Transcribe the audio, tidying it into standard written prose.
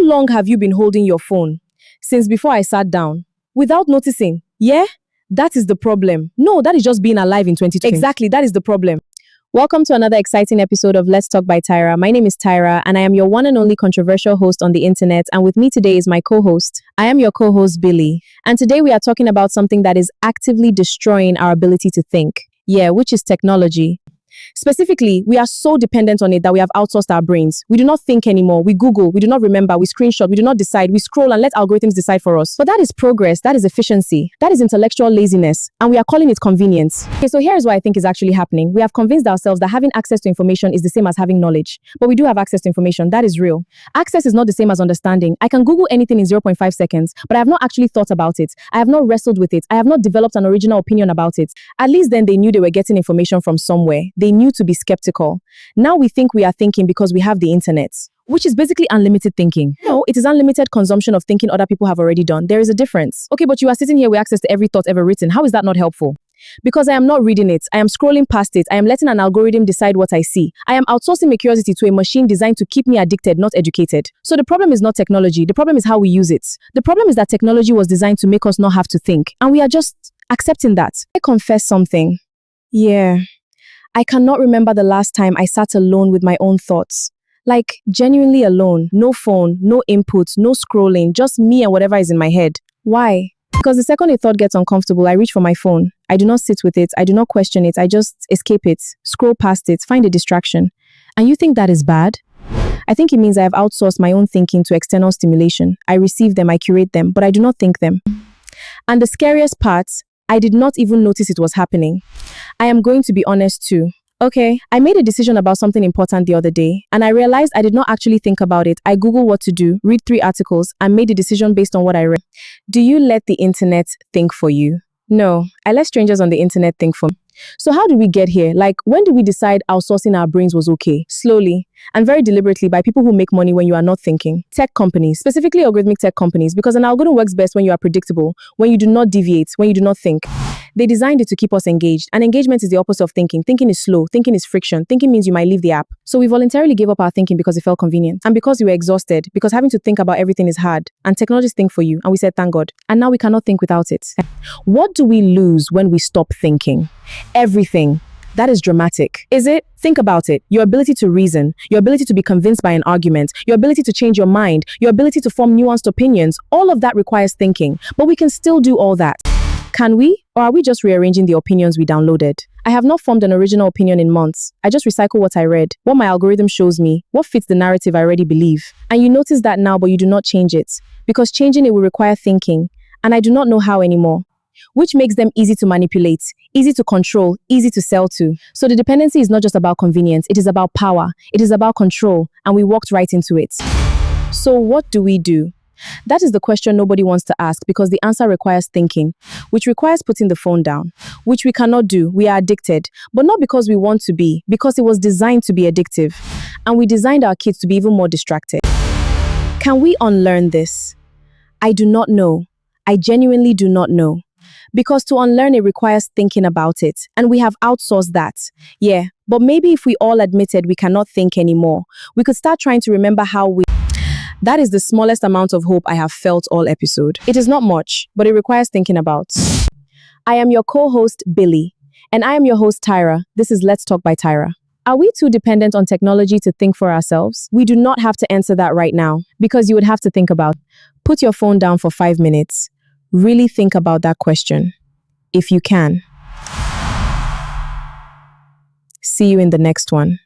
How long have you been holding your phone? Since before I sat down. Without noticing. Yeah? That is the problem. No, that is just being alive in 2020. Exactly, that is the problem. Welcome to another exciting episode of Let's Talk by Tyra. My name is Tyra, and I am your one and only controversial host on the internet. And with me today is my co-host. I am your co-host, Billy. And today we are talking about something that is actively destroying our ability to think. Yeah, which is technology. Specifically, we are so dependent on it that we have outsourced our brains. We do not think anymore. We Google, we do not remember, we screenshot, we do not decide, we scroll and let algorithms decide for us. But that is progress, that is efficiency, that is intellectual laziness, and we are calling it convenience. Okay, so here's what I think is actually happening. We have convinced ourselves that having access to information is the same as having knowledge. But we do have access to information, that is real. Access is not the same as understanding. I can Google anything in 0.5 seconds, but I have not actually thought about it. I have not wrestled with it. I have not developed an original opinion about it. At least then they knew they were getting information from somewhere. They knew to be skeptical. Now we think we are thinking because we have the internet, which is basically unlimited thinking. No, it is unlimited consumption of thinking other people have already done. There is a difference. Okay, but you are sitting here with access to every thought ever written. How is that not helpful? Because I am not reading it. I am scrolling past it. I am letting an algorithm decide what I see. I am outsourcing my curiosity to a machine designed to keep me addicted, not educated. So the problem is not technology. The problem is how we use it. The problem is that technology was designed to make us not have to think. And we are just accepting that. I confess something. Yeah. I cannot remember the last time I sat alone with my own thoughts. Like, genuinely alone. No phone, no input, no scrolling, just me and whatever is in my head. Why? Because the second a thought gets uncomfortable, I reach for my phone. I do not sit with it. I do not question it. I just escape it, scroll past it, find a distraction. And you think that is bad? I think it means I have outsourced my own thinking to external stimulation. I receive them, I curate them, but I do not think them. And the scariest part, I did not even notice it was happening. I am going to be honest too. Okay, I made a decision about something important the other day, and I realized I did not actually think about it. I Googled what to do, read 3 articles, and made a decision based on what I read. Do you let the internet think for you? No, I let strangers on the internet think for me. So how did we get here? Like, when did we decide outsourcing our brains was okay? Slowly, and very deliberately by people who make money when you are not thinking. Tech companies, specifically algorithmic tech companies, because an algorithm works best when you are predictable, when you do not deviate, when you do not think. They designed it to keep us engaged, and engagement is the opposite of thinking. Thinking is slow, thinking is friction, thinking means you might leave the app. So we voluntarily gave up our thinking because it felt convenient, and because we were exhausted, because having to think about everything is hard, and technologies think for you, and we said thank God. And now we cannot think without it. What do we lose when we stop thinking? Everything. That is dramatic. Is it? Think about it. Your ability to reason, your ability to be convinced by an argument, your ability to change your mind, your ability to form nuanced opinions, all of that requires thinking. But we can still do all that. Can we? Or are we just rearranging the opinions we downloaded? I have not formed an original opinion in months. I just recycle what I read, what my algorithm shows me, what fits the narrative I already believe. And you notice that now, but you do not change it. Because changing it will require thinking. And I do not know how anymore. Which makes them easy to manipulate, easy to control, easy to sell to. So the dependency is not just about convenience, it is about power, it is about control, and we walked right into it. So what do we do? That is the question nobody wants to ask because the answer requires thinking, which requires putting the phone down, which we cannot do. We are addicted, but not because we want to be, because it was designed to be addictive. And we designed our kids to be even more distracted. Can we unlearn this? I do not know. I genuinely do not know. Because to unlearn it requires thinking about it, and we have outsourced that. Yeah, but maybe if we all admitted we cannot think anymore, we could start trying to remember how we... That is the smallest amount of hope I have felt all episode. It is not much, but it requires thinking about. I am your co-host, Billy, and I am your host, Tyra. This is Let's Talk by Tyra. Are we too dependent on technology to think for ourselves? We do not have to answer that right now, because you would have to think about. Put your phone down for 5 minutes. Really think about that question, if you can. See you in the next one.